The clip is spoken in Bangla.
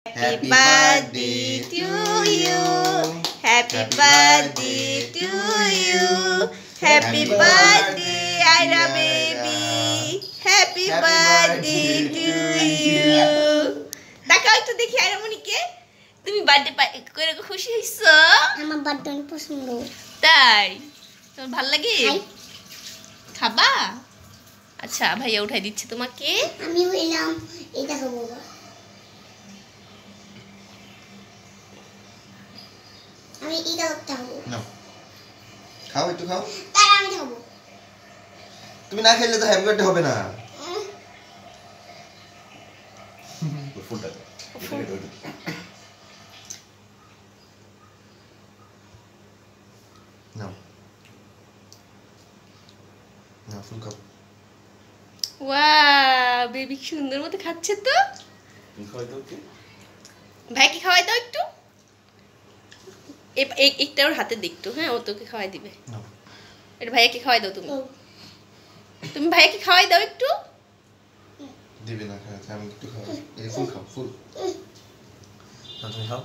Happy birthday to you. Happy birthday to you. Happy birthday, Aira baby. Happy birthday to you. দেখাও একটু দেখি আয়রা মনিকে। তুমি বার্থডে করে খুশি হইছো? আমার বার্থডে অনেক পছন্দ। তাই? তোমার ভালো লাগে? খাবা? আচ্ছা ভাইয়া উঠাই দিচ্ছে তোমাকে। আমি হইলাম এটা খাবো। আমি এটা খাবো। নাও খাও একটু খাও। তাই আমি খাবো। তুমি না খেলে তো হ্যাপি বার্থডে হবে না। ফুলটা নাও নাও ফুল খাও। ওয়াও বেবি সুন্দর মতো খাচ্ছে তো। তুমি খাওয়াই দাও কি? ভাইকে খাওয়াই দাও একটু। একটা ওর হাতে দেখতো, হ্যাঁ ও তোকে খাওয়াই দিবে। এটা ভাইয়াকে খাওয়াই দাও তুমি। তুমি ভাইয়াকে খাওয়াই দাও একটু। দিবে না খাওয়াতে, আমি একটু খাওয়াই। এই ফুল খাও ফুল। তুমি খাও।